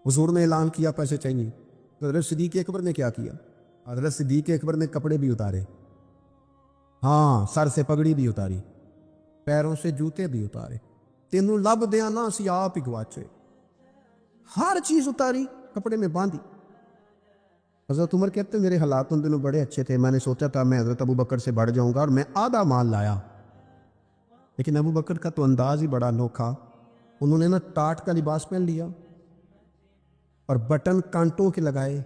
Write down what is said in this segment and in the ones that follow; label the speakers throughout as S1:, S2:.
S1: حضور نے اعلان کیا پیسے چاہیے، تو حضرت صدیق اکبر نے کیا کیا؟ حضرت صدیق اکبر نے کپڑے بھی اتارے، ہاں سر سے پگڑی بھی اتاری، پیروں سے جوتے بھی اتارے، تینوں لب دیا نا اسی آپ ہی گواچے، ہر چیز اتاری، کپڑے میں باندھی۔ حضرت عمر کہتے ہیں میرے حالات ان دنوں بڑے اچھے تھے، میں نے سوچا تھا میں حضرت ابو بکر سے بڑھ جاؤں گا اور میں آدھا مال لایا، لیکن ابو بکر کا تو انداز ہی بڑا انوکھا، انہوں نے نا ٹاٹ کا لباس پہن لیا اور بٹن کانٹوں کے لگائے،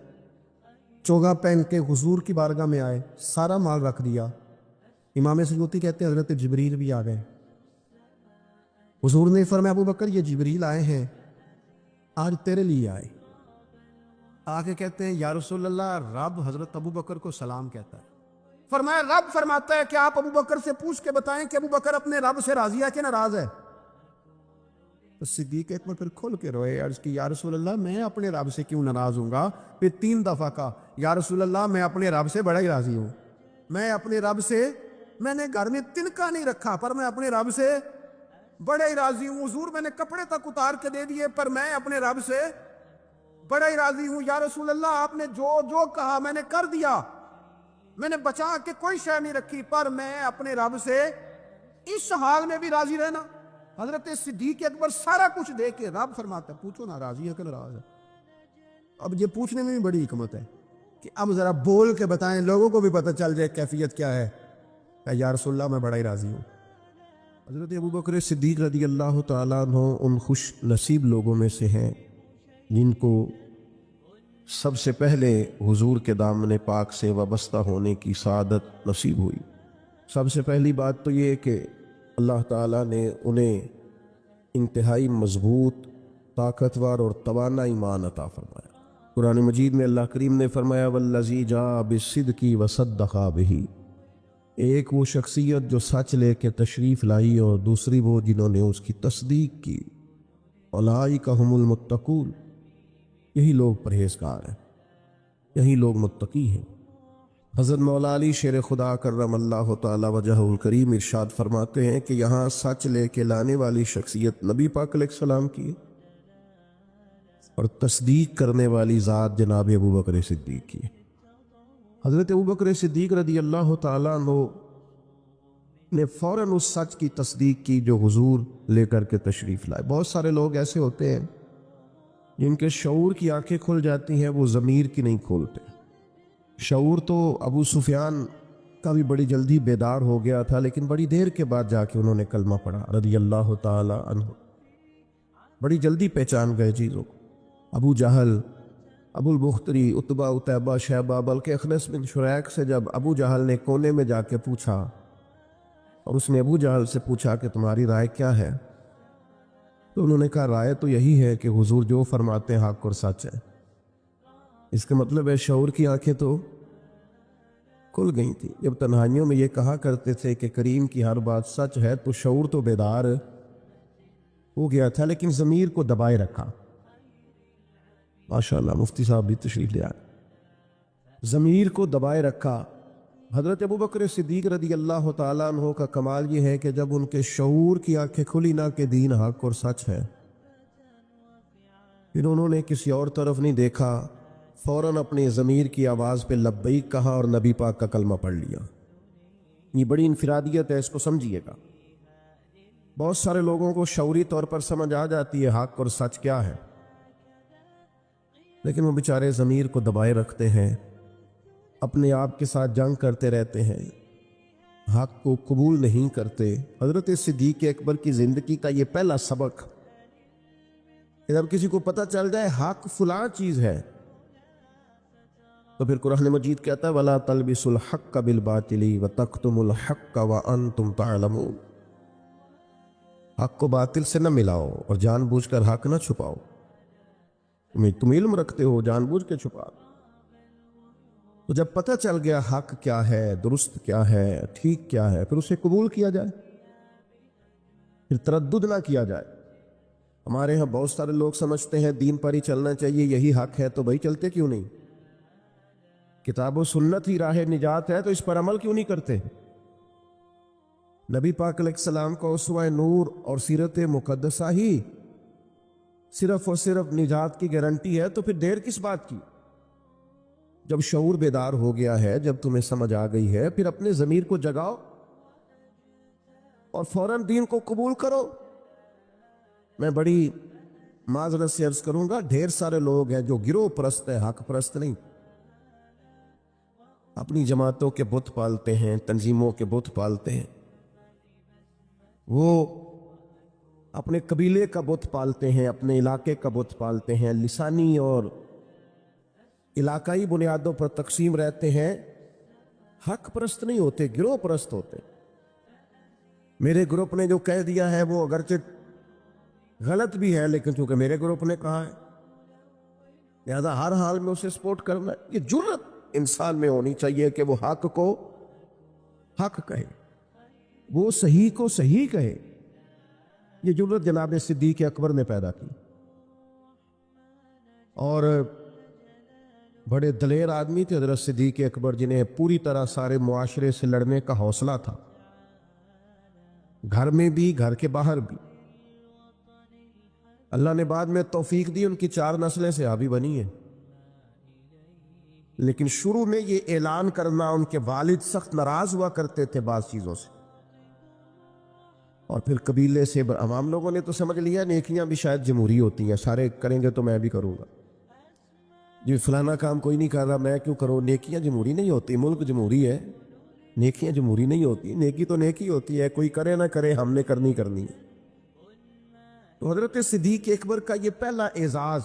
S1: چوگا پہن کے حضور کی بارگاہ میں آئے، سارا مال رکھ دیا۔ امام سیوطی کہتے ہیں حضرت جبریل بھی آ گئے، حضور نے فرمایا ابو بکر یہ جبریل آئے ہیں، آج تیرے لیے آئے۔ آگے کہتے ہیں یا رسول اللہ رب حضرت ابو بکر کو سلام کہتا ہے، فرمایا رب فرماتا ہے کہ آپ ابو بکر سے پوچھ کے بتائیں کہ ابو بکر اپنے رب سے راضی ہے کہ ناراض ہے؟ تو صدیق اکبر پھر کھل کے روئے، عرض کی یا رسول اللہ میں اپنے رب سے کیوں ناراض ہوں گا؟ پھر 3 دفعہ کہا یا رسول اللہ میں اپنے رب سے بڑا ہی راضی ہوں، میں اپنے رب سے، میں نے گھر میں تنکا نہیں رکھا پر میں اپنے رب سے بڑا ہی راضی ہوں، حضور میں نے کپڑے تک اتار کے دے دیے پر میں اپنے رب سے بڑا ہی راضی ہوں، یا رسول اللہ آپ نے جو جو کہا میں نے کر دیا، میں نے بچا کے کوئی شے نہیں رکھی، پر میں اپنے رب سے اس حال میں بھی راضی رہنا۔ حضرت صدیق اکبر سارا کچھ دے کے رب فرماتا ہے پوچھو نا راضی ہے کہ ناراض ہے؟ اب یہ پوچھنے میں بھی بڑی حکمت ہے کہ اب ذرا بول کے بتائیں، لوگوں کو بھی پتہ چل جائے کیفیت کیا ہے۔ کہ یا رسول اللہ میں بڑا ہی راضی ہوں۔ حضرت ابوبکر صدیق رضی اللہ تعالیٰ عنہ ان خوش نصیب لوگوں میں سے ہیں جن کو سب سے پہلے حضور کے دامن پاک سے وابستہ ہونے کی سعادت نصیب ہوئی۔ سب سے پہلی بات تو یہ کہ اللہ تعالیٰ نے انہیں انتہائی مضبوط، طاقتور اور توانا ایمان عطا فرمایا۔ قرآن مجید میں اللہ کریم نے فرمایا والذی جاء بالصدق وصدق بہ، ایک وہ شخصیت جو سچ لے کے تشریف لائی اور دوسری وہ جنہوں نے اس کی تصدیق کی، اولئک ھم المتقون، یہی لوگ پرہیزگار ہیں، یہی لوگ متقی ہیں۔ حضرت مولا علی شیر خدا کرم اللہ تعالی وجہہ الکریم ارشاد فرماتے ہیں کہ یہاں سچ لے کے لانے والی شخصیت نبی پاک علیہ السلام کی ہے اور تصدیق کرنے والی ذات جناب ابوبکر صدیق کی ہے۔ حضرت ابوبکر صدیق رضی اللہ تعالیٰ عنہ نے فوراً اس سچ کی تصدیق کی جو حضور لے کر کے تشریف لائے۔ بہت سارے لوگ ایسے ہوتے ہیں جن کے شعور کی آنکھیں کھل جاتی ہیں، وہ ضمیر کی نہیں کھولتے۔ شعور تو ابو سفیان کا بھی بڑی جلدی بیدار ہو گیا تھا، لیکن بڑی دیر کے بعد جا کے انہوں نے کلمہ پڑھا رضی اللہ تعالی عنہ، بڑی جلدی پہچان گئے چیزوں کو۔ ابو جہل، ابو البختری، عتبہ، عتیبہ، شیبہ، بلکہ اخنس بن شریک سے جب ابو جہل نے کونے میں جا کے پوچھا اور اس نے ابو جہل سے پوچھا کہ تمہاری رائے کیا ہے، تو انہوں نے کہا رائے تو یہی ہے کہ حضور جو فرماتے ہیں حق اور سچ ہے۔ اس کا مطلب ہے شعور کی آنکھیں تو کھل گئی تھی۔ جب تنہائیوں میں یہ کہا کرتے تھے کہ کریم کی ہر بات سچ ہے، تو شعور تو بیدار ہو گیا تھا، لیکن ضمیر کو دبائے رکھا۔ ماشاءاللہ مفتی صاحب بھی تشریف لے آئے۔ ضمیر کو دبائے رکھا۔ حضرت ابوبکر صدیق رضی اللہ تعالیٰ عنہ کا کمال یہ ہے کہ جب ان کے شعور کی آنکھیں کھلی نہ کہ دین حق اور سچ ہے، پھر انہوں نے کسی اور طرف نہیں دیکھا، فوراً اپنے ضمیر کی آواز پہ لبیک کہا اور نبی پاک کا کلمہ پڑھ لیا۔ یہ بڑی انفرادیت ہے، اس کو سمجھیے گا۔ بہت سارے لوگوں کو شعوری طور پر سمجھ آ جاتی ہے حق اور سچ کیا ہے، لیکن وہ بیچارے ضمیر کو دبائے رکھتے ہیں، اپنے آپ کے ساتھ جنگ کرتے رہتے ہیں، حق کو قبول نہیں کرتے۔ حضرت صدیق اکبر کی زندگی کا یہ پہلا سبق کہ جب کسی کو پتہ چل جائے حق فلاں چیز ہے، تو پھر قرآن مجید کہتا ہے وَلَا تَلْبِسُوا الْحَقَّ بِالْبَاطِلِ وَتَكْتُمُوا الْحَقَّ وَأَنْتُمْ تَعْلَمُونَ، حق کو باطل سے نہ ملاؤ اور جان بوجھ کر حق نہ چھپاؤ۔ تم علم رکھتے ہو، جان بوجھ کے چھپا۔ تو جب پتہ چل گیا حق کیا ہے، درست کیا ہے، ٹھیک کیا ہے، پھر اسے قبول کیا جائے، پھر تردد نہ کیا جائے۔ ہمارے ہاں بہت سارے لوگ سمجھتے ہیں دین پر ہی چلنا چاہیے، یہی حق ہے، تو بھائی چلتے کیوں نہیں؟ کتاب و سنت ہی راہ نجات ہے، تو اس پر عمل کیوں نہیں کرتے؟ نبی پاک علیہ السلام کا اسوہ نور اور سیرت مقدسہ ہی
S2: صرف اور صرف نجات کی گارنٹی ہے تو پھر دیر کس بات کی؟ جب شعور بیدار ہو گیا ہے، جب تمہیں سمجھ آ گئی ہے، پھر اپنے ضمیر کو جگاؤ اور فوراً دین کو قبول کرو۔ میں بڑی معذرت سے عرض کروں گا، ڈھیر سارے لوگ ہیں جو گروہ پرست ہیں، حق پرست نہیں، اپنی جماعتوں کے بت پالتے ہیں، تنظیموں کے بت پالتے ہیں، وہ اپنے قبیلے کا بت پالتے ہیں، اپنے علاقے کا بت پالتے ہیں، لسانی اور علاقائی بنیادوں پر تقسیم رہتے ہیں، حق پرست نہیں ہوتے، گروہ پرست ہوتے۔ میرے گروپ نے جو کہہ دیا ہے وہ اگرچہ غلط بھی ہے، لیکن چونکہ میرے گروپ نے کہا ہے لہذا ہر حال میں اسے سپورٹ کرنا ہے۔ یہ جرت انسان میں ہونی چاہیے کہ وہ حق کو حق کہے، وہ صحیح کو صحیح کہے۔ یہ جرت جناب صدیق اکبر نے پیدا کی، اور بڑے دلیر آدمی تھے حضرت صدیق اکبر، جنہیں پوری طرح سارے معاشرے سے لڑنے کا حوصلہ تھا، گھر میں بھی گھر کے باہر بھی۔ اللہ نے بعد میں توفیق دی، ان کی 4 نسلیں صحابی بنی ہیں، لیکن شروع میں یہ اعلان کرنا، ان کے والد سخت ناراض ہوا کرتے تھے بعض چیزوں سے، اور پھر قبیلے سے عوام لوگوں نے تو سمجھ لیا نیکیاں بھی شاید جمہوری ہوتی ہیں، سارے کریں گے تو میں بھی کروں گا، جی فلانا کام کوئی نہیں کر رہا میں کیوں کروں۔ نیکیاں جمہوری نہیں ہوتی، ملک جمہوری ہے، نیکیاں جمہوری نہیں ہوتی، نیکی تو نیکی ہوتی ہے، کوئی کرے نہ کرے ہم نے کرنی ہے۔ تو حضرت صدیق اکبر کا یہ پہلا اعزاز،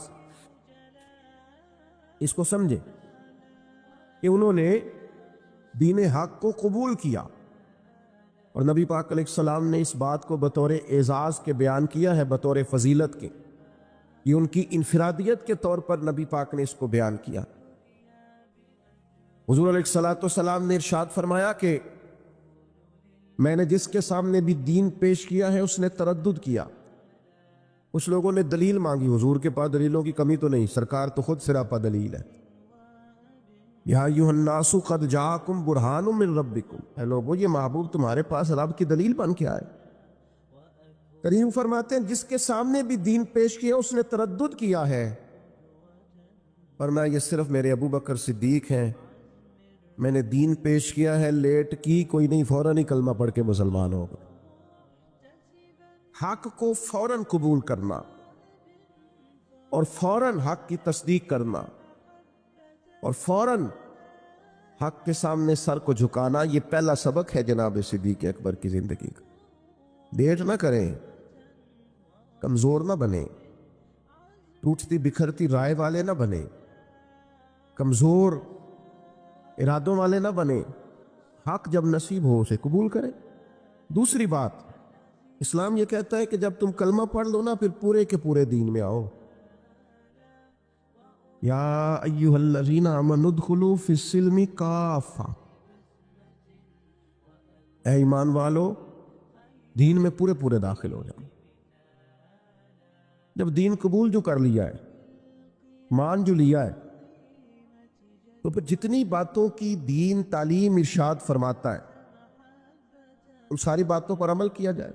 S2: اس کو سمجھے کہ انہوں نے دین حق کو قبول کیا، اور نبی پاک علیہ السلام نے اس بات کو بطور اعزاز کے بیان کیا ہے، بطور فضیلت کے، یہ ان کی انفرادیت کے طور پر نبی پاک نے اس کو بیان کیا۔ حضور علیہ السلام نے ارشاد فرمایا کہ میں نے جس کے سامنے بھی دین پیش کیا ہے اس نے تردد کیا، کچھ لوگوں نے دلیل مانگی، حضور کے پاس دلیلوں کی کمی تو نہیں، سرکار تو خود سراپا دلیل ہے۔ یا ایھا الناس قد جاءکم برہان من ربکم، اے لوگو یہ محبوب تمہارے پاس رب کی دلیل بن کے آئے۔ کریم فرماتے ہیں جس کے سامنے بھی دین پیش کیا اس نے تردد کیا ہے، فرمایا یہ صرف میرے ابو بکر صدیق ہیں، میں نے دین پیش کیا ہے، لیٹ کی کوئی نہیں، فوراً ہی کلمہ پڑھ کے مسلمان ہو گئے۔ حق کو فوراً قبول کرنا اور فوراً حق کی تصدیق کرنا اور فوراً حق کے سامنے سر کو جھکانا، یہ پہلا سبق ہے جناب صدیق اکبر کی زندگی کا۔ ڈیٹ نہ کریں، کمزور نہ بنیں، ٹوٹتی بکھرتی رائے والے نہ بنیں، کمزور ارادوں والے نہ بنیں، حق جب نصیب ہو اسے قبول کریں۔ دوسری بات، اسلام یہ کہتا ہے کہ جب تم کلمہ پڑھ لو نا پھر پورے کے پورے دین میں آؤ۔ یا ایھا الذین آمنوا ادخلوا فی السلم کافہ، اے ایمان والو دین میں پورے پورے داخل ہو جاؤ۔ جب دین قبول جو کر لیا ہے، مان جو لیا ہے، تو پھر جتنی باتوں کی دین تعلیم ارشاد فرماتا ہے ان ساری باتوں پر عمل کیا جائے،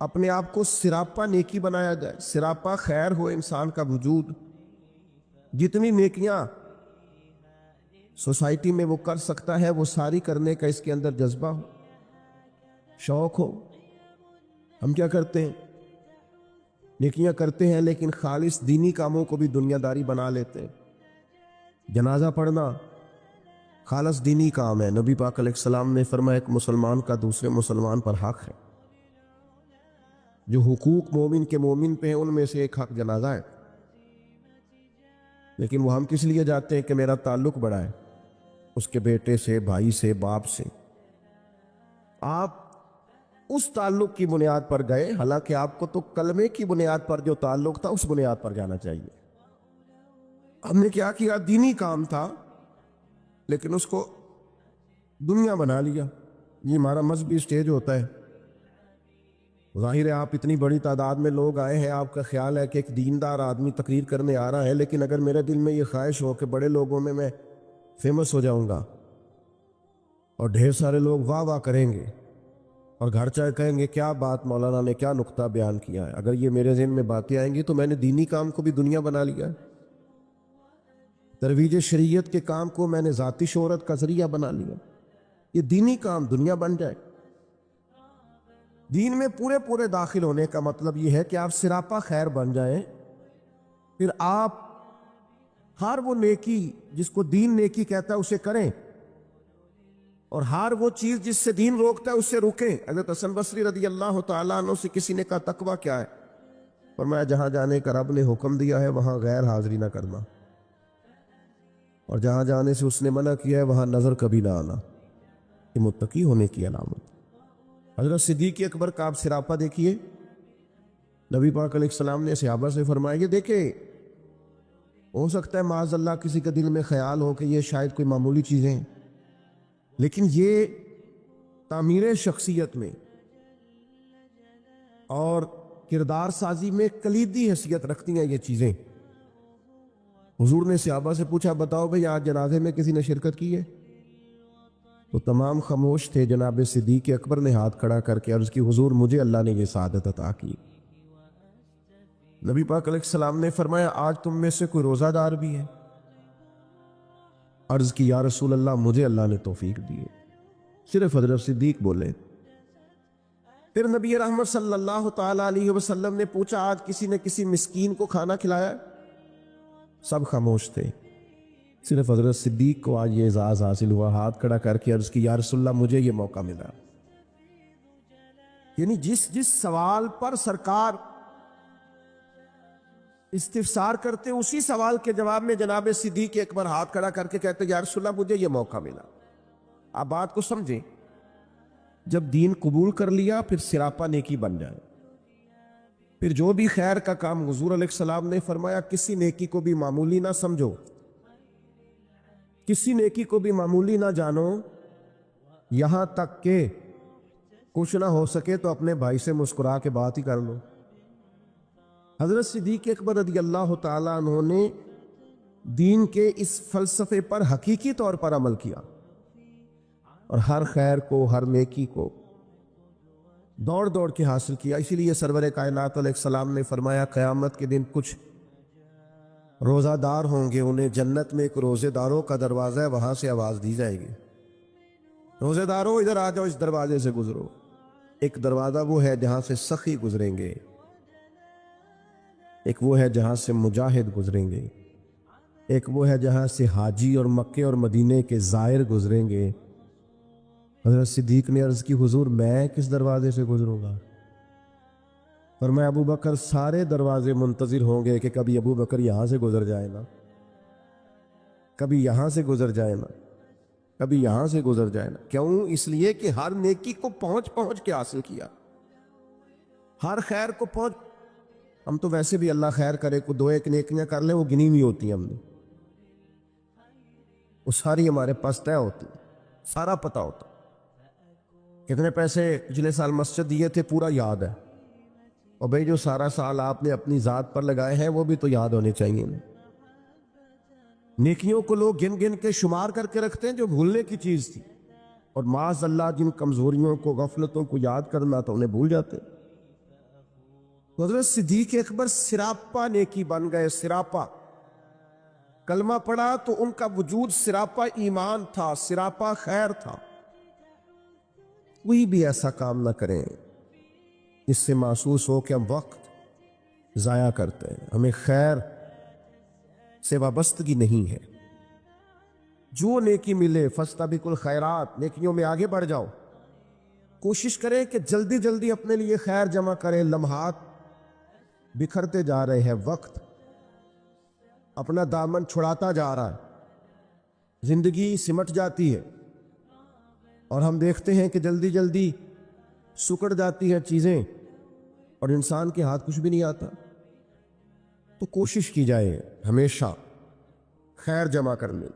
S2: اپنے آپ کو سراپا نیکی بنایا جائے، سراپا خیر ہو انسان کا وجود، جتنی نیکیاں سوسائٹی میں وہ کر سکتا ہے وہ ساری کرنے کا اس کے اندر جذبہ ہو، شوق ہو۔ ہم کیا کرتے ہیں، نیکیاں کرتے ہیں لیکن خالص دینی کاموں کو بھی دنیا داری بنا لیتے ہیں۔ جنازہ پڑھنا خالص دینی کام ہے، نبی پاک علیہ السلام نے فرمایا ایک مسلمان کا دوسرے مسلمان پر حق ہے، جو حقوق مومن کے مومن پہ ہیں ان میں سے ایک حق جنازہ ہے، لیکن وہ ہم کس لیے جاتے ہیں کہ میرا تعلق بڑا ہے اس کے بیٹے سے، بھائی سے، باپ سے۔ آپ اس تعلق کی بنیاد پر گئے، حالانکہ آپ کو تو کلمے کی بنیاد پر جو تعلق تھا اس بنیاد پر جانا چاہیے۔ ہم نے کیا کیا، دینی کام تھا لیکن اس کو دنیا بنا لیا۔ یہ ہمارا مذہبی سٹیج ہوتا ہے، ظاہر ہے آپ اتنی بڑی تعداد میں لوگ آئے ہیں، آپ کا خیال ہے کہ ایک دیندار آدمی تقریر کرنے آ رہا ہے، لیکن اگر میرے دل میں یہ خواہش ہو کہ بڑے لوگوں میں فیمس ہو جاؤں گا اور ڈھیر سارے لوگ واہ واہ کریں گے، اور گھر چاہے کہیں گے کیا بات مولانا نے کیا نقطہ بیان کیا ہے، اگر یہ میرے ذہن میں باتیں آئیں گی تو میں نے دینی کام کو بھی دنیا بنا لیا ہے، ترویج شریعت کے کام کو میں نے ذاتی شہرت کا ذریعہ بنا لیا، یہ دینی کام دنیا بن جائے۔ دین میں پورے پورے داخل ہونے کا مطلب یہ ہے کہ آپ سراپا خیر بن جائیں، پھر آپ ہر وہ نیکی جس کو دین نیکی کہتا ہے اسے کریں، اور ہر وہ چیز جس سے دین روکتا ہے اس سے رکیں۔ حضرت حسن بصری رضی اللہ تعالیٰ عنہ سے کسی نے کہا تقویٰ کیا ہے؟ فرمایا جہاں جانے کا رب نے حکم دیا ہے وہاں غیر حاضری نہ کرنا، اور جہاں جانے سے اس نے منع کیا ہے وہاں نظر کبھی نہ آنا، یہ متقی ہونے کی علامت۔ حضرت صدیق اکبر کا آپ سراپا دیکھیے، نبی پاک علیہ السلام نے صحابہ سے فرمایا یہ دیکھیں، ہو سکتا ہے معاذ اللہ کسی کے دل میں خیال ہو کہ یہ شاید کوئی معمولی چیزیں ہیں، لیکن یہ تعمیر شخصیت میں اور کردار سازی میں کلیدی حیثیت رکھتی ہیں یہ چیزیں۔ حضور نے صحابہ سے پوچھا بتاؤ بھئی آج جنازے میں کسی نے شرکت کی ہے؟ تو تمام خاموش تھے۔ جناب صدیق اکبر نے ہاتھ کھڑا کر کے عرض کی حضور مجھے اللہ نے یہ سعادت عطا کی۔ نبی پاک علیہ السلام نے فرمایا آج تم میں سے کوئی روزہ دار بھی ہے؟ عرض کی یا رسول اللہ مجھے اللہ نے توفیق دی ہے۔ صرف حضرت صدیق بولے۔ پھر نبی رحمت صلی اللہ تعالی علیہ وسلم نے پوچھا آج کسی نے کسی مسکین کو کھانا کھلایا؟ سب خاموش تھے، صرف حضرت صدیق کو آج یہ اعزاز حاصل ہوا۔ ہاتھ کھڑا کر کے عرض کی یا رسول اللہ مجھے یہ موقع ملا۔ یعنی جس سوال پر سرکار استفسار کرتے اسی سوال کے جواب میں جناب صدیق اکبر ہاتھ کھڑا کر کے کہتے یا رسول اللہ مجھے یہ موقع ملا۔ آپ بات کو سمجھیں، جب دین قبول کر لیا پھر سراپا نیکی بن جائے، پھر جو بھی خیر کا کام حضور علیہ السلام نے فرمایا کسی نیکی کو بھی معمولی نہ سمجھو، کسی نیکی کو بھی معمولی نہ جانو، یہاں تک کہ کچھ نہ ہو سکے تو اپنے بھائی سے مسکرا کے بات ہی کر لو۔ حضرت صدیق اکبر رضی اللہ تعالیٰ عنہ نے دین کے اس فلسفے پر حقیقی طور پر عمل کیا، اور ہر خیر کو ہر نیکی کو دوڑ دوڑ کے حاصل کیا۔ اسی لیے سرور کائنات علیہ السلام نے فرمایا قیامت کے دن کچھ روزہ دار ہوں گے، انہیں جنت میں ایک روزے داروں کا دروازہ ہے، وہاں سے آواز دی جائے گی روزے داروں ادھر آ جاؤ، اس دروازے سے گزرو۔ ایک دروازہ وہ ہے جہاں سے سخی گزریں گے، ایک وہ ہے جہاں سے مجاہد گزریں گے، ایک وہ ہے جہاں سے حاجی اور مکے اور مدینے کے زائر گزریں گے۔ حضرت صدیق نے عرض کی حضور میں کس دروازے سے گزروں گا؟ فرمایا ابو بکر سارے دروازے منتظر ہوں گے کہ کبھی ابو بکر یہاں سے گزر جائے نا، کبھی یہاں سے گزر جائے نا، کبھی یہاں سے گزر جائے نا۔ کیوں؟ اس لیے کہ ہر نیکی کو پہنچ پہنچ کے حاصل کیا، ہر خیر کو پہنچ۔ ہم تو ویسے بھی اللہ خیر کرے کو دو ایک نیکیاں کر لیں وہ گنی ہوئی ہوتی ہیں، ہم نے وہ ساری ہمارے پاس طے ہوتی، سارا پتہ ہوتا۔ کتنے پیسے پچھلے سال مسجد دیے تھے پورا یاد ہے، اور بھئی جو سارا سال آپ نے اپنی ذات پر لگائے ہیں وہ بھی تو یاد ہونے چاہیے۔ نیکیوں کو لوگ گن گن کے شمار کر کے رکھتے ہیں جو بھولنے کی چیز تھی، اور معاذ اللہ جن کمزوریوں کو غفلتوں کو یاد کرنا تو انہیں بھول جاتے۔ حضرت صدیق اکبر سراپا نیکی بن گئے، سراپا کلمہ پڑھا تو ان کا وجود سراپا ایمان تھا، سراپا خیر تھا۔ کوئی بھی ایسا کام نہ کریں اس سے محسوس ہو کہ ہم وقت ضائع کرتے ہیں، ہمیں خیر سے وابستگی نہیں ہے۔ جو نیکی ملے فاستبقوا الخیرات، نیکیوں میں آگے بڑھ جاؤ، کوشش کریں کہ جلدی جلدی اپنے لیے خیر جمع کریں۔ لمحات بکھرتے جا رہے ہیں، وقت اپنا دامن چھڑاتا جا رہا ہے، زندگی سمٹ جاتی ہے، اور ہم دیکھتے ہیں کہ جلدی جلدی سکڑ جاتی ہیں چیزیں اور انسان کے ہاتھ کچھ بھی نہیں آتا۔ تو کوشش کی جائے ہمیشہ خیر جمع کرنے،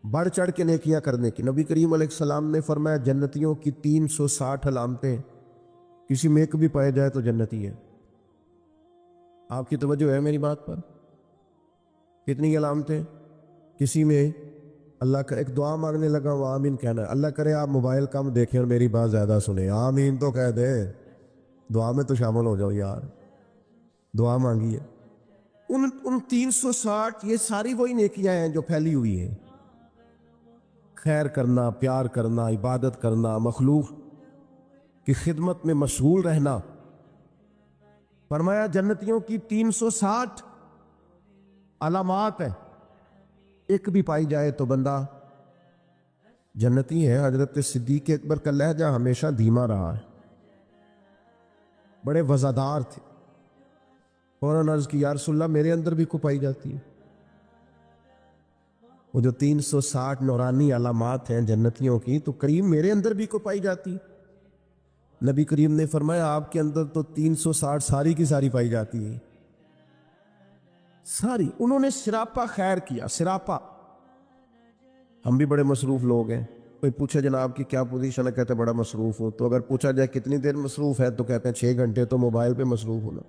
S2: بڑھ چڑھ کے نیکیاں کرنے کی۔ نبی کریم علیہ السلام نے فرمایا جنتیوں کی 360 علامتیں، کسی میں ایک بھی پائے جائے تو جنتی ہے۔ آپ کی توجہ ہے میری بات پر؟ کتنی علامتیں؟ کسی میں اللہ کا ایک دعا مانگنے لگا، وہ آمین کہنا ہے، اللہ کرے آپ موبائل کم دیکھیں اور میری بات زیادہ سنیں، آمین تو کہہ دے، دعا میں تو شامل ہو جاؤ یار، دعا مانگی ہے۔ ان 360 یہ ساری وہی نیکیاں ہیں جو پھیلی ہوئی ہیں، خیر کرنا، پیار کرنا، عبادت کرنا، مخلوق کی خدمت میں مشغول رہنا۔ فرمایا جنتیوں کی 360 علامات ہیں، ایک بھی پائی جائے تو بندہ جنتی ہے۔ حضرت صدیق اکبر کا لہجہ ہمیشہ دھیما رہا ہے، بڑے وزادار تھے۔ فوراً عرض کی یا رسول اللہ میرے اندر بھی کو پائی جاتی ہے؟ وہ جو 360 نورانی علامات ہیں جنتیوں کی، تو کریم میرے اندر بھی کو پائی جاتی؟ نبی کریم نے فرمایا آپ کے اندر تو 360 ساری کی ساری پائی جاتی ہے، ساری۔ انہوں نے سراپا خیر کیا، سراپا۔ ہم بھی بڑے مصروف لوگ ہیں، کوئی پوچھے جناب کی کیا پوزیشن ہے، کہتے بڑا مصروف ہوں، تو اگر پوچھا جائے کتنی دیر مصروف ہے تو کہتے ہیں 6 گھنٹے تو موبائل پہ مصروف ہونا۔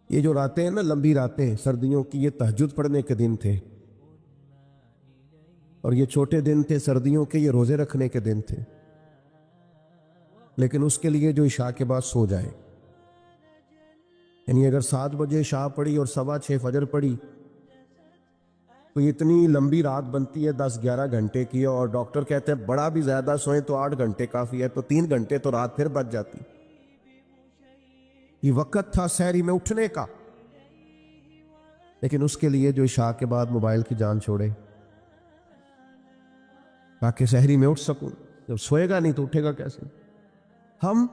S2: یہ جو راتیں ہیں نا، لمبی راتیں سردیوں کی، یہ تہجد پڑھنے کے دن تھے، اور یہ چھوٹے دن تھے سردیوں کے، یہ روزے رکھنے کے دن تھے۔ لیکن اس کے لیے جو عشاء کے بعد سو جائے، یعنی اگر 7 بجے عشاء پڑھی اور 6:15 فجر پڑھی تو اتنی لمبی رات بنتی ہے 10-11 گھنٹے کی، اور ڈاکٹر کہتے ہیں بڑا بھی زیادہ سوئیں تو 8 گھنٹے کافی ہے، تو 3 گھنٹے تو رات پھر بچ جاتی۔ یہ وقت تھا سحری میں اٹھنے کا، لیکن اس کے لیے جو عشاء کے بعد موبائل کی جان چھوڑے تاکہ سحری میں اٹھ سکوں، جب سوئے گا نہیں تو اٹھے گا کیسے؟ ہم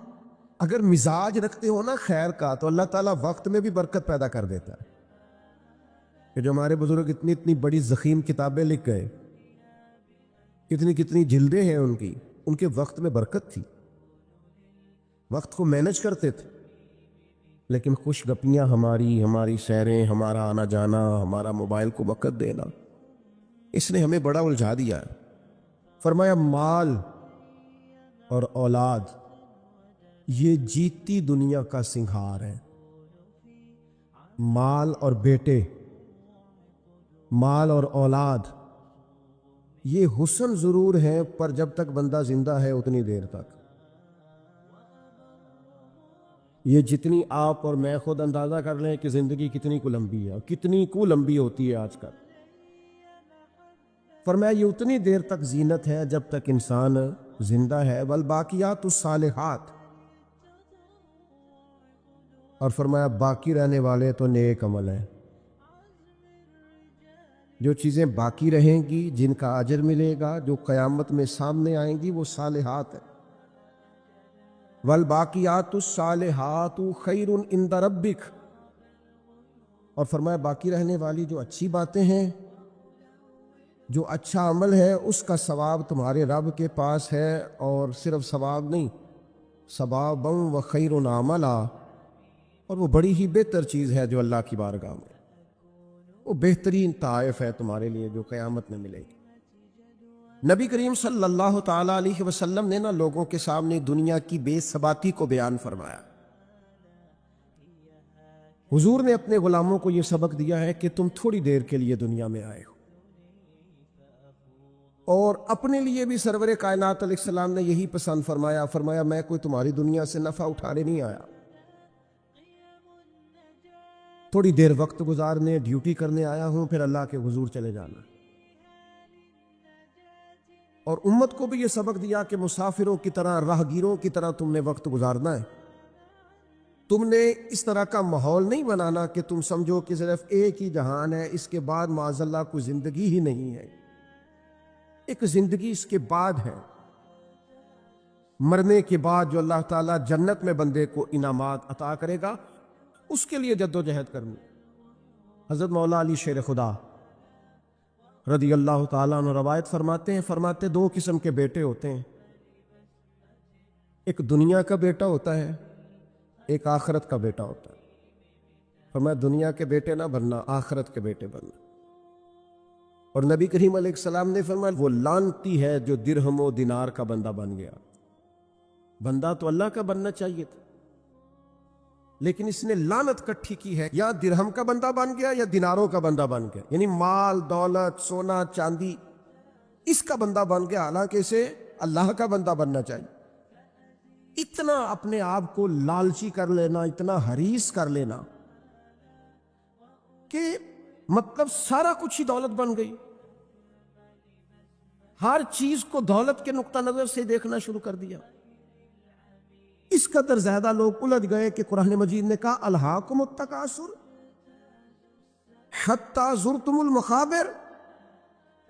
S2: اگر مزاج رکھتے ہو نا خیر کا، تو اللہ تعالیٰ وقت میں بھی برکت پیدا کر دیتا ہے۔ کہ جو ہمارے بزرگ اتنی اتنی بڑی ضخیم کتابیں لکھ گئے، کتنی کتنی جلدیں ہیں ان کے وقت میں برکت تھی، وقت کو مینج کرتے تھے۔ لیکن خوش گپیاں ہماری سیریں، ہمارا آنا جانا، ہمارا موبائل کو وقت دینا، اس نے ہمیں بڑا الجھا دیا ہے۔ فرمایا مال اور اولاد یہ جیتی دنیا کا سنگھار ہے۔ مال اور بیٹے، مال اور اولاد یہ حسن ضرور ہے، پر جب تک بندہ زندہ ہے اتنی دیر تک۔ یہ جتنی آپ اور میں خود اندازہ کر لیں کہ زندگی کتنی کو لمبی ہے، اور کتنی کو لمبی ہوتی ہے آج کل۔ فرمایا یہ اتنی دیر تک زینت ہے جب تک انسان زندہ ہے، والباقیات الصالحات، اور فرمایا باقی رہنے والے تو نیک عمل ہیں۔ جو چیزیں باقی رہیں گی، جن کا اجر ملے گا، جو قیامت میں سامنے آئیں گی، وہ صالحات ہیں۔ والباقیات الصالحات خیر عند ربک، اور فرمایا باقی رہنے والی جو اچھی باتیں ہیں، جو اچھا عمل ہے، اس کا ثواب تمہارے رب کے پاس ہے، اور صرف ثواب نہیں، ثوابا و خیر عملا، اور وہ بڑی ہی بہتر چیز ہے جو اللہ کی بارگاہ میں، وہ بہترین طائف ہے تمہارے لیے جو قیامت میں ملے گی۔ نبی کریم صلی اللہ تعالی علیہ وسلم نے لوگوں کے سامنے دنیا کی بے ثباتی کو بیان فرمایا۔ حضور نے اپنے غلاموں کو یہ سبق دیا ہے کہ تم تھوڑی دیر کے لیے دنیا میں آئے ہو، اور اپنے لیے بھی سرور کائنات علیہ السلام نے یہی پسند فرمایا۔ فرمایا میں کوئی تمہاری دنیا سے نفع اٹھانے نہیں آیا، تھوڑی دیر وقت گزارنے، ڈیوٹی کرنے آیا ہوں، پھر اللہ کے حضور چلے جانا۔ اور امت کو بھی یہ سبق دیا کہ مسافروں کی طرح، راہگیروں کی طرح تم نے وقت گزارنا ہے۔ تم نے اس طرح کا ماحول نہیں بنانا کہ تم سمجھو کہ صرف ایک ہی جہان ہے، اس کے بعد معاذ اللہ کوئی زندگی ہی نہیں ہے۔ ایک زندگی اس کے بعد ہے، مرنے کے بعد جو اللہ تعالیٰ جنت میں بندے کو انعامات عطا کرے گا، اس کے لیے جد و جہد کرنی۔ حضرت مولا علی شیر خدا رضی اللہ تعالیٰ عنہ روایت فرماتے 2 قسم کے بیٹے ہوتے ہیں، ایک دنیا کا بیٹا ہوتا ہے، ایک آخرت کا بیٹا ہوتا ہے۔ فرمایا دنیا کے بیٹے نہ بننا، آخرت کے بیٹے بننا۔ اور نبی کریم علیہ السلام نے فرمایا وہ لعنتی ہے جو درہم و دینار کا بندہ بن گیا۔ بندہ تو اللہ کا بننا چاہیے تھا، لیکن اس نے لعنت کٹھی کی ہے، یا درہم کا بندہ بن گیا یا دیناروں کا بندہ بن گیا، یعنی مال دولت سونا چاندی اس کا بندہ بن گیا، حالانکہ اسے اللہ کا بندہ بننا چاہیے۔ اتنا اپنے آپ کو لالچی کر لینا، اتنا حریص کر لینا کہ مطلب سارا کچھ ہی دولت بن گئی، ہر چیز کو دولت کے نقطہ نظر سے دیکھنا شروع کر دیا۔ اس قدر زیادہ لوگ الجھ گئے کہ قرآن مجید نے کہا الہاکم التکاثر حتی زرتم المقابر،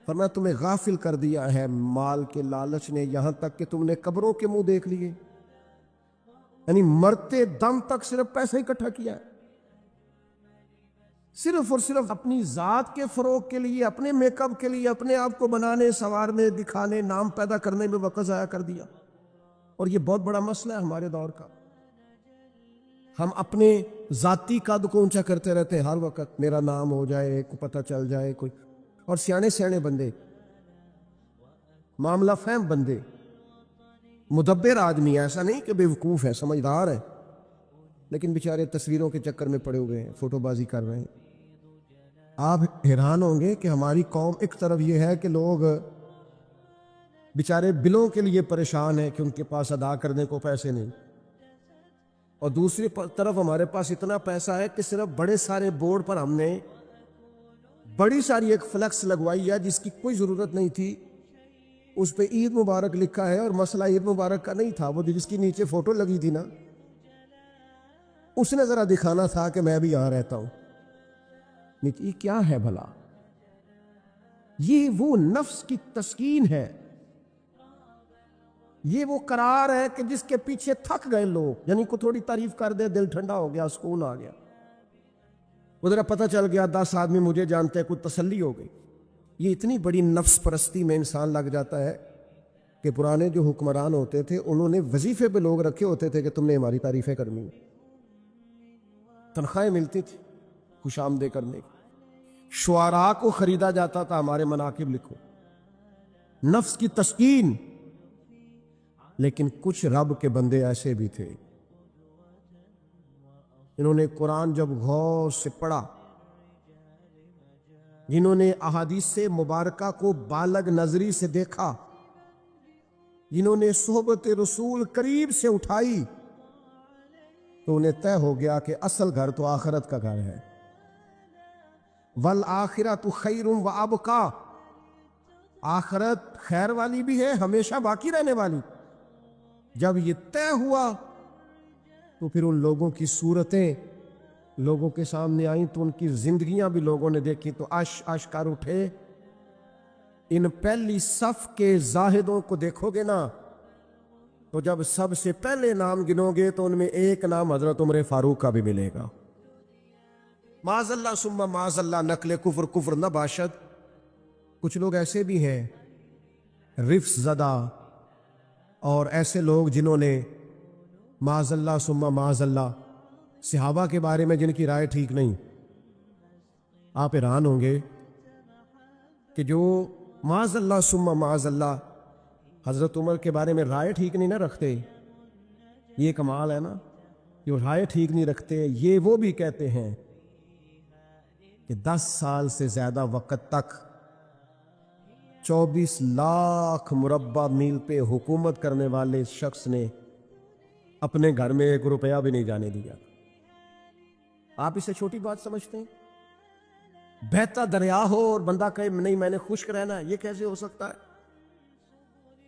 S2: فرمایا تمہیں غافل کر دیا ہے مال کے لالچ نے، یہاں تک کہ تم نے قبروں کے منہ دیکھ لیے، یعنی مرتے دم تک صرف پیسہ اکٹھا کیا ہے، صرف اور صرف اپنی ذات کے فروغ کے لیے، اپنے میک اپ کے لیے، اپنے آپ کو بنانے سنوارنے دکھانے نام پیدا کرنے میں وقت ضائع کر دیا۔ اور یہ بہت بڑا مسئلہ ہے ہمارے دور کا، ہم اپنے ذاتی قد کو اونچا کرتے رہتے ہیں ہر وقت، میرا نام ہو جائے، کو پتہ چل جائے کوئی، اور سیانے سیانے بندے، معاملہ فہم بندے، مدبر آدمی، ایسا نہیں کہ بے وقوف ہے، سمجھدار ہے، لیکن بیچارے تصویروں کے چکر میں پڑے ہوئے ہیں، فوٹو بازی کر رہے ہیں۔ آپ حیران ہوں گے کہ ہماری قوم ایک طرف یہ ہے کہ لوگ بیچارے بلوں کے لیے پریشان ہیں کہ ان کے پاس ادا کرنے کو پیسے نہیں، اور دوسری طرف ہمارے پاس اتنا پیسہ ہے کہ صرف بڑے سارے بورڈ پر ہم نے بڑی ساری ایک فلیکس لگوائی ہے جس کی کوئی ضرورت نہیں تھی، اس پہ عید مبارک لکھا ہے، اور مسئلہ عید مبارک کا نہیں تھا، وہ جس کی نیچے فوٹو لگی تھی نا، اس نے ذرا دکھانا تھا کہ میں بھی یہاں رہتا ہوں۔ یہ کیا ہے بھلا؟ یہ وہ نفس کی تسکین ہے، یہ وہ قرار ہے کہ جس کے پیچھے تھک گئے لوگ، یعنی کو تھوڑی تعریف کر دے دل ٹھنڈا ہو گیا، سکون آ گیا، وہ ذرا پتہ چل گیا 10 آدمی مجھے جانتے ہیں، کوئی تسلی ہو گئی۔ یہ اتنی بڑی نفس پرستی میں انسان لگ جاتا ہے کہ پرانے جو حکمران ہوتے تھے انہوں نے وظیفے پہ لوگ رکھے ہوتے تھے کہ تم نے ہماری تعریفیں کرنی، تنخواہیں ملتی تھی خوش آمدے کرنے کی، شعراء کو خریدا جاتا تھا ہمارے مناقب لکھو، نفس کی تسکین۔ لیکن کچھ رب کے بندے ایسے بھی تھے، انہوں نے قرآن جب غور سے پڑھا، جنہوں نے احادیث مبارکہ کو بالغ نظری سے دیکھا، جنہوں نے صحبت رسول قریب سے اٹھائی، تو انہیں طے ہو گیا کہ اصل گھر تو آخرت کا گھر ہے، والآخرۃ خیر وابقیٰ، آخرت خیر والی بھی ہے، ہمیشہ باقی رہنے والی۔ جب یہ طے ہوا تو پھر ان لوگوں کی صورتیں لوگوں کے سامنے آئیں، تو ان کی زندگیاں بھی لوگوں نے دیکھی، تو عش کر اٹھے۔ ان پہلی صف کے زاہدوں کو دیکھو گے نا، تو جب سب سے پہلے نام گنو گے تو ان میں ایک نام حضرت عمر فاروق کا بھی ملے گا۔ معاذ اللہ ثم معاذ اللہ، نقل کفر نہ باشد۔ کچھ لوگ ایسے بھی ہیں رفس زدہ، اور ایسے لوگ جنہوں نے معاذ اللہ ثم معاذ اللہ صحابہ کے بارے میں جن کی رائے ٹھیک نہیں۔ آپ حیران ہوں گے کہ جو معاذ اللہ ثم معاذ اللہ حضرت عمر کے بارے میں رائے ٹھیک نہیں نہ رکھتے، یہ کمال ہے نا، جو رائے ٹھیک نہیں رکھتے، یہ وہ بھی کہتے ہیں کہ 10 سال سے زیادہ وقت تک 24 لاکھ مربع میل پہ حکومت کرنے والے شخص نے اپنے گھر میں 1 روپیہ بھی نہیں جانے دیا۔ آپ اسے چھوٹی بات سمجھتے ہیں؟ بہتا دریا ہو اور بندہ کہے نہیں میں نے خشک رہنا ہے، یہ کیسے ہو سکتا ہے؟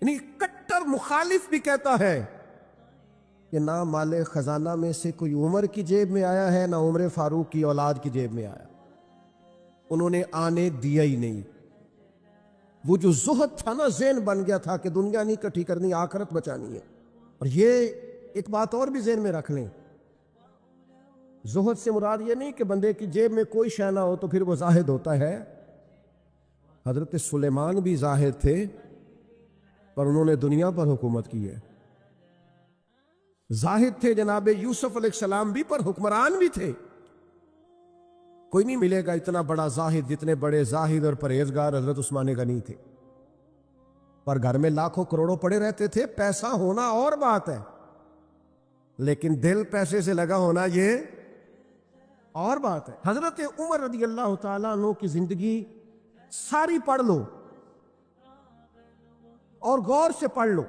S2: یعنی کٹر مخالف بھی کہتا ہے کہ نہ مال خزانہ میں سے کوئی عمر کی جیب میں آیا ہے، نہ عمر فاروق کی اولاد کی جیب میں آیا، انہوں نے آنے دیا ہی نہیں۔ وہ جو زہد تھا نا، ذہن بن گیا تھا کہ دنیا نہیں کٹھی کرنی، آخرت بچانی ہے۔ اور یہ ایک بات اور بھی ذہن میں رکھ لیں، زہد سے مراد یہ نہیں کہ بندے کی جیب میں کوئی شے نہ ہو تو پھر وہ زاہد ہوتا ہے۔ حضرت سلیمان بھی زاہد تھے، پر انہوں نے دنیا پر حکومت کی ہے۔ زاہد تھے جناب یوسف علیہ السلام بھی، پر حکمران بھی تھے۔ کوئی نہیں ملے گا اتنا بڑا زاہد جتنے بڑے زاہد اور پرہیزگار حضرت عثمان غنی تھے، پر گھر میں لاکھوں کروڑوں پڑے رہتے تھے۔ پیسہ ہونا اور بات ہے، لیکن دل پیسے سے لگا ہونا یہ اور بات ہے. حضرت عمر رضی اللہ تعالیٰ عنہ کی زندگی ساری پڑھ لو اور غور سے پڑھ لو.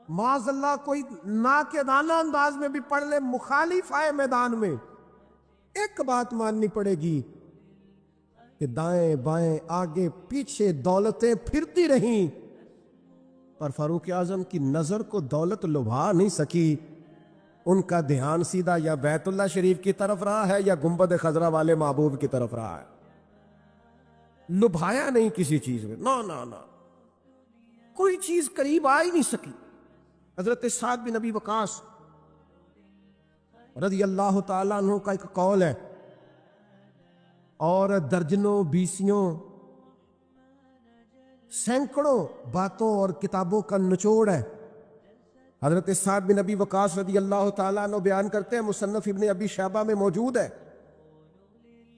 S2: معاذ اللہ کوئی ناقدانہ انداز میں بھی پڑھ لے، مخالف آئے میدان میں، ایک بات ماننی پڑے گی کہ دائیں بائیں آگے پیچھے دولتیں پھرتی رہیں، پر فاروق اعظم کی نظر کو دولت لبھا نہیں سکی. ان کا دھیان سیدھا یا بیت اللہ شریف کی طرف رہا ہے یا گنبد خضرا والے محبوب کی طرف رہا ہے. لبھایا نہیں کسی چیز میں، نہ کوئی چیز قریب آ ہی نہیں سکی. حضرت سعد بن ابی وقاص رضی اللہ تعالیٰ عنہ کا ایک قول ہے اور درجنوں بیسیوں سینکڑوں باتوں اور کتابوں کا نچوڑ ہے. حضرت سعد بن ابی وقاص رضی اللہ تعالیٰ عنہ بیان کرتے ہیں، مصنف ابن ابی شیبہ میں موجود ہے.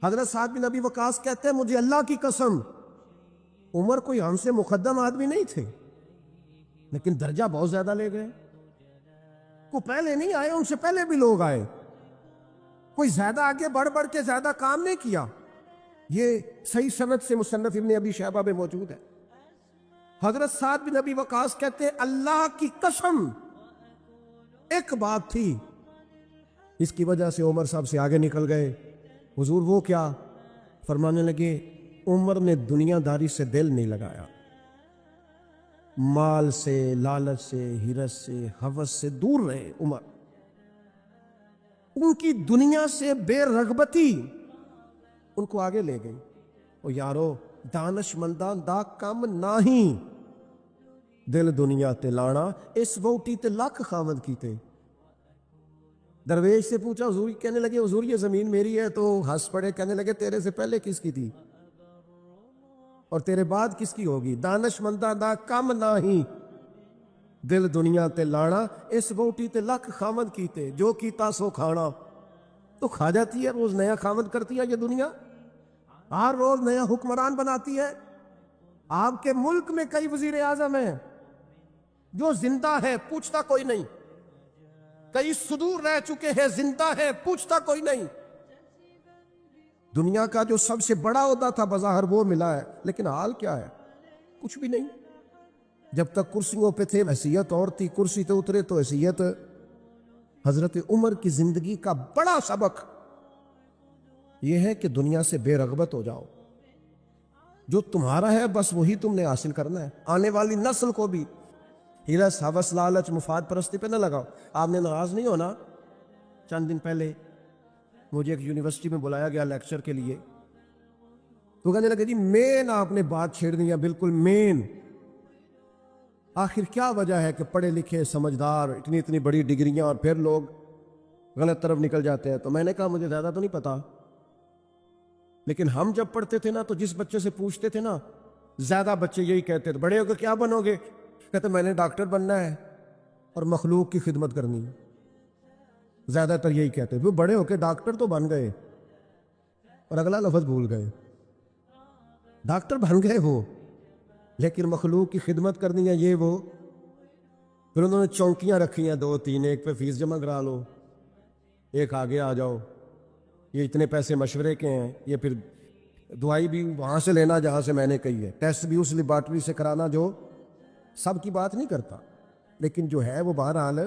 S2: حضرت سعد بن ابی وقاص کہتے ہیں مجھے اللہ کی قسم عمر کوئی ہم سے مقدم آدمی نہیں تھے، لیکن درجہ بہت زیادہ لے گئے. کوئی پہلے نہیں آئے، ان سے پہلے بھی لوگ آئے. کوئی زیادہ آگے بڑھ کے زیادہ کام نہیں کیا. یہ صحیح سند سے مصنف ابن ابی شیبہ میں موجود ہے. حضرت سعد بن ابی وقاص کہتے ہیں اللہ کی قسم ایک بات تھی، اس کی وجہ سے عمر صاحب سے آگے نکل گئے. حضور وہ کیا؟ فرمانے لگے عمر نے دنیا داری سے دل نہیں لگایا، مال سے، لالچ سے، ہرس سے، ہوس سے دور رہے. عمر ان کی دنیا سے بے رغبتی ان کو آگے لے گئی. او یارو دانش مندان دا کم نہیں، دل دنیا تے لانا اس ووٹی تے لاکھ خامد کیتے. درویش سے پوچھا حضور، کہنے لگے حضور یہ زمین میری ہے، تو ہنس پڑے، کہنے لگے تیرے سے پہلے کس کی تھی اور تیرے بعد کس کی ہوگی؟ دانش مندہ دا کم نہیں، دل دنیا تے لانا اس ووٹی تے لاکھ خامد کیتے. جو کیتا سو کھانا. تو کھا جاتی ہے، روز نیا خامد کرتی ہے یہ دنیا، ہر روز نیا حکمران بناتی ہے. آپ کے ملک میں کئی وزیر اعظم ہیں جو زندہ ہے، پوچھتا کوئی نہیں. کئی صدور رہ چکے ہیں، زندہ ہے، پوچھتا کوئی نہیں. دنیا کا جو سب سے بڑا عہدہ تھا بظاہر وہ ملا ہے، لیکن حال کیا ہے؟ کچھ بھی نہیں. جب تک کرسیوں پہ تھے حیثیت اور تھی، کرسی تو اترے تو حیثیت. حضرت عمر کی زندگی کا بڑا سبق یہ ہے کہ دنیا سے بے رغبت ہو جاؤ. جو تمہارا ہے بس وہی تم نے حاصل کرنا ہے. آنے والی نسل کو بھی ہرس، ہوس، لالچ، مفاد پرستی پہ نہ لگاؤ. آپ نے ناراض نہیں ہونا. چند دن پہلے مجھے ایک یونیورسٹی میں بلایا گیا لیکچر کے لیے، تو کہنے لگے جی مین آپ نے بات چھیڑ دیا، بالکل مین. آخر کیا وجہ ہے کہ پڑھے لکھے سمجھدار اتنی بڑی ڈگریاں اور پھر لوگ غلط طرف نکل جاتے ہیں؟ تو میں نے کہا مجھے زیادہ تو نہیں پتا، لیکن ہم جب پڑھتے تھے نا تو جس بچے سے پوچھتے تھے نا، زیادہ بچے یہی کہتے تھے بڑے ہو کے کیا بنو گے؟ کہتے میں نے ڈاکٹر بننا ہے اور مخلوق کی خدمت کرنی ہے. زیادہ تر یہی کہتے وہ بڑے ہو کے ڈاکٹر تو بن گئے اور اگلا لفظ بھول گئے. ڈاکٹر بن گئے وہ، لیکن مخلوق کی خدمت کرنی ہے یہ وہ. پھر انہوں نے چوکیاں رکھی ہیں 2-3، ایک پہ فیس جمع کرا لو، ایک آگے آ جاؤ، یہ اتنے پیسے مشورے کے ہیں، یہ پھر دوائی بھی وہاں سے لینا جہاں سے میں نے کہی ہے، ٹیسٹ بھی اس لیبارٹری سے کرانا جو سب کی بات نہیں کرتا، لیکن جو ہے وہ بہرحال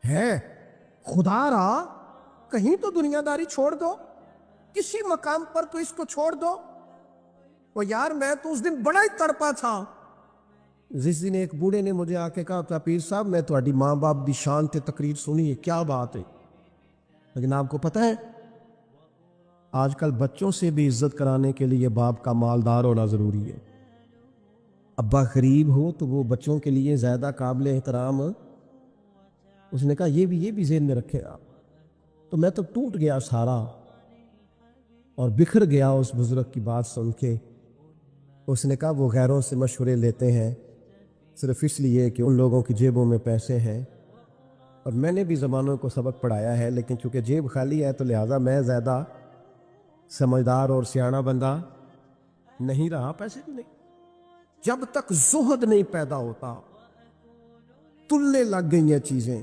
S2: ہے. خدا را کہیں تو دنیا داری چھوڑ دو، کسی مقام پر تو اس کو چھوڑ دو. وہ یار میں تو اس دن بڑا ہی تڑپا تھا جس دن ایک بوڑھے نے مجھے آ کے کہا تھا پیر صاحب میں تہاڈی ماں باپ دی شان تے تقریر سنی ہے، کیا بات ہے. لیکن آپ کو پتہ ہے آج کل بچوں سے بھی عزت کرانے کے لیے باپ کا مالدار ہونا ضروری ہے. ابا غریب ہو تو وہ بچوں کے لیے زیادہ قابل احترام. اس نے کہا یہ بھی ذہن میں رکھے گا. تو میں تو ٹوٹ گیا سارا اور بکھر گیا اس بزرگ کی بات سن کے. اس نے کہا وہ غیروں سے مشورے لیتے ہیں صرف اس لیے کہ ان لوگوں کی جیبوں میں پیسے ہیں، اور میں نے بھی زبانوں کو سبق پڑھایا ہے، لیکن چونکہ جیب خالی ہے تو لہٰذا میں زیادہ سمجھدار اور سیاںہ بندہ نہیں رہا. پیسے بھی نہیں. جب تک زہد نہیں پیدا ہوتا تلنے لگ گئی ہیں چیزیں.